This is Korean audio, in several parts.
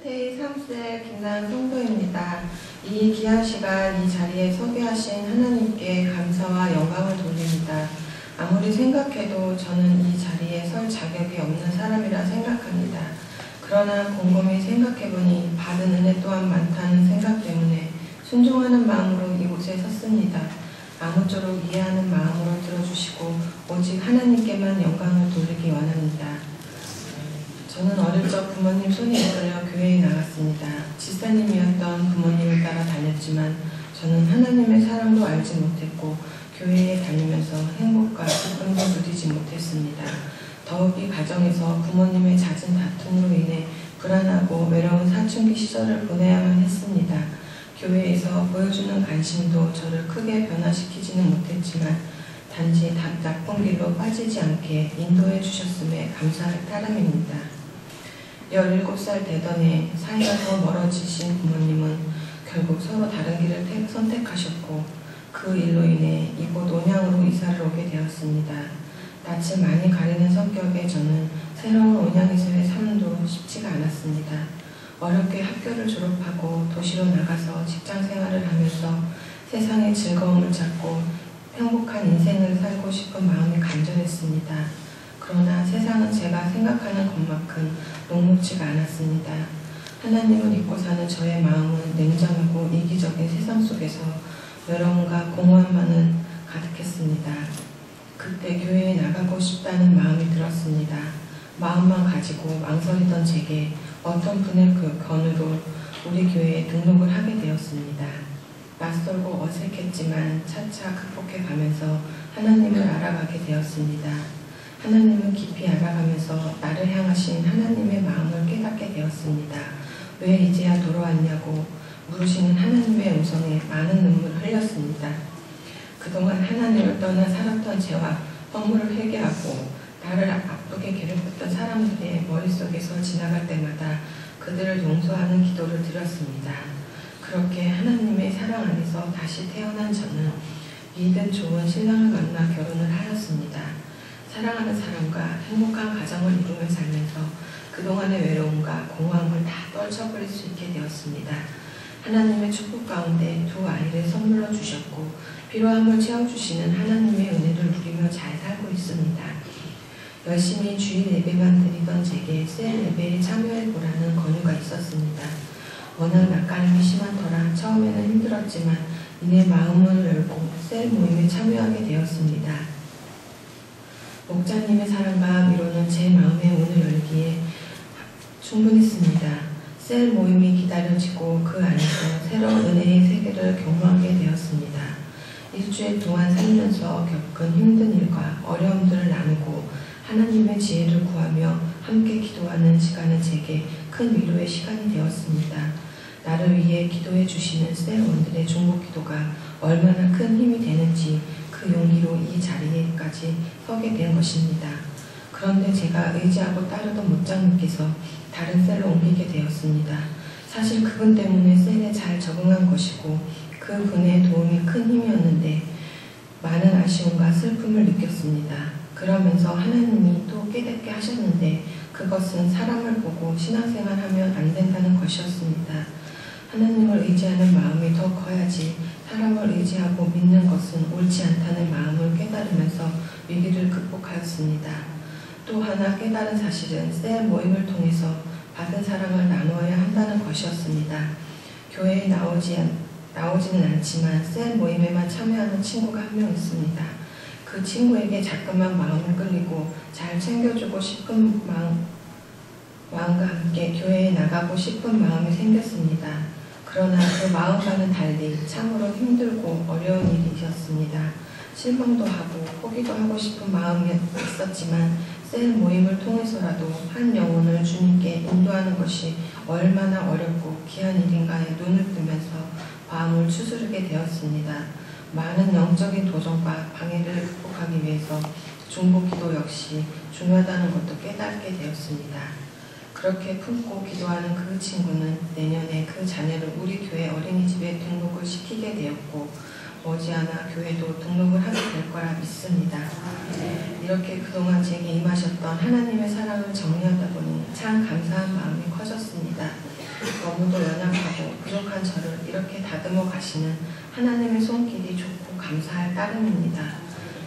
제3세 김나은 성도입니다. 이 귀한 시간 이 자리에 서게 하신 하나님께 감사와 영광을 돌립니다. 아무리 생각해도 저는 이 자리에 설 자격이 없는 사람이라 생각합니다. 그러나 곰곰이 생각해보니 받은 은혜 또한 많다는 생각 때문에 순종하는 마음으로 이곳에 섰습니다. 아무쪼록 이해하는 마음으로 들어주시고 오직 하나님께만 영광을 돌리기 원합니다. 저는 어릴 적 부모님 손에 이끌려 교회에 나갔습니다. 집사님이었던 부모님을 따라 다녔지만 저는 하나님의 사랑도 알지 못했고 교회에 다니면서 행복과 기쁨도 누리지 못했습니다. 더욱 이 가정에서 부모님의 잦은 다툼으로 인해 불안하고 외로운 사춘기 시절을 보내야만 했습니다. 교회에서 보여주는 관심도 저를 크게 변화시키지는 못했지만 단지 나쁜 길로 빠지지 않게 인도해 주셨음에 감사할 따름입니다. 17살 되던 해 사이가 더 멀어지신 부모님은 결국 서로 다른 길을 선택하셨고 그 일로 인해 이곳 온양으로 이사를 오게 되었습니다. 낯을 많이 가리는 성격의 저는 새로운 온양에서의 삶도 쉽지가 않았습니다. 어렵게 학교를 졸업하고 도시로 나가서 직장 생활을 하면서 세상의 즐거움을 찾고 행복한 인생을 살고 싶은 마음이 간절했습니다. 그러나 세상은 제가 생각하는 것만큼 녹록지가 않았습니다. 하나님을 잊고 사는 저의 마음은 냉정하고 이기적인 세상 속에서 외로움과 공허함만은 가득했습니다. 그때 교회에 나가고 싶다는 마음이 들었습니다. 마음만 가지고 망설이던 제게 어떤 분의 권유로 우리 교회에 등록을 하게 되었습니다. 낯설고 어색했지만 차차 극복해 가면서 하나님을 알아가게 되었습니다. 하나님을 깊이 알아가면서 나를 향하신 하나님의 마음을 깨닫게 되었습니다. 왜 이제야 돌아왔냐고 물으시는 하나님의 음성에 많은 눈물을 흘렸습니다. 그동안 하나님을 떠나 살았던 죄와 허물을 회개하고 나를 아프게 괴롭혔던 사람들의 머릿속에서 지나갈 때마다 그들을 용서하는 기도를 드렸습니다. 그렇게 하나님의 사랑 안에서 다시 태어난 저는 믿음 좋은 신랑을 만나 결혼을 하였습니다. 사랑하는 사람과 행복한 가정을 이루며 살면서 그동안의 외로움과 공허함을 다 떨쳐버릴 수 있게 되었습니다. 하나님의 축복 가운데 2 아이를 선물로 주셨고 필요함을 채워주시는 하나님의 은혜를 누리며 잘 살고 있습니다. 열심히 주일 예배만 드리던 제게 셀 예배에 참여해보라는 권유가 있었습니다. 워낙 낯가림이 심한 터라 처음에는 힘들었지만 이내 마음을 열고 셀 모임에 참여하게 되었습니다. 목자님의 사랑과 위로는 제 마음의 문을 열기에 충분했습니다. 셀 모임이 기다려지고 그 안에서 새로운 은혜의 세계를 경험하게 되었습니다. 일주일 동안 살면서 겪은 힘든 일과 어려움들을 나누고 하나님의 지혜를 구하며 함께 기도하는 시간은 제게 큰 위로의 시간이 되었습니다. 나를 위해 기도해 주시는 셀원들의 중보 기도가 얼마나 큰 힘이 되는지 그 용기로 이 자리에까지 서게 된 것입니다. 그런데 제가 의지하고 따르던 목장님께서 다른 셀로 옮기게 되었습니다. 사실 그분 때문에 셀에 잘 적응한 것이고 그분의 도움이 큰 힘이었는데 많은 아쉬움과 슬픔을 느꼈습니다. 그러면서 하나님이 또 깨닫게 하셨는데 그것은 사람을 보고 신앙생활하면 안 된다는 것이었습니다. 하나님을 의지하는 마음이 더 커야지 사람을 의지하고 믿는 것은 옳지 않다는 마음을 깨달으면서 위기를 극복하였습니다. 또 하나 깨달은 사실은 셀 모임을 통해서 받은 사랑을 나누어야 한다는 것이었습니다. 교회에 나오지는 않지만 셀 모임에만 참여하는 친구가 한 명 있습니다. 그 친구에게 자꾸만 마음을 끌리고 잘 챙겨주고 싶은 마음과 함께 교회에 나가고 싶은 마음이 생겼습니다. 그러나 그 마음과는 달리 참으로 힘들고 어려운 일이었습니다. 실망도 하고 포기도 하고 싶은 마음이 있었지만 셀 모임을 통해서라도 한 영혼을 주님께 인도하는 것이 얼마나 어렵고 귀한 일인가에 눈을 뜨면서 마음을 추스르게 되었습니다. 많은 영적인 도전과 방해를 극복하기 위해서 중보기도 역시 중요하다는 것도 깨닫게 되었습니다. 그렇게 품고 기도하는 그 친구는 내년에 그 자녀를 우리 교회 어린이집에 등록을 시키게 되었고 머지않아 교회도 등록을 하게 될 거라 믿습니다. 이렇게 그동안 제게 임하셨던 하나님의 사랑을 정리하다 보니 참 감사한 마음이 커졌습니다. 너무도 연약하고 부족한 저를 이렇게 다듬어 가시는 하나님의 손길이 좋고 감사할 따름입니다.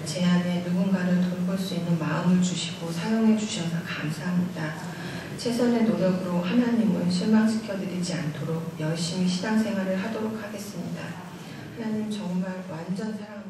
제 안에 누군가를 돌볼 수 있는 마음을 주시고 사용해 주셔서 감사합니다. 최선의 노력으로 하나님을 실망시켜드리지 않도록 열심히 신앙생활을 하도록 하겠습니다. 하나님 정말 완전 사랑합니다.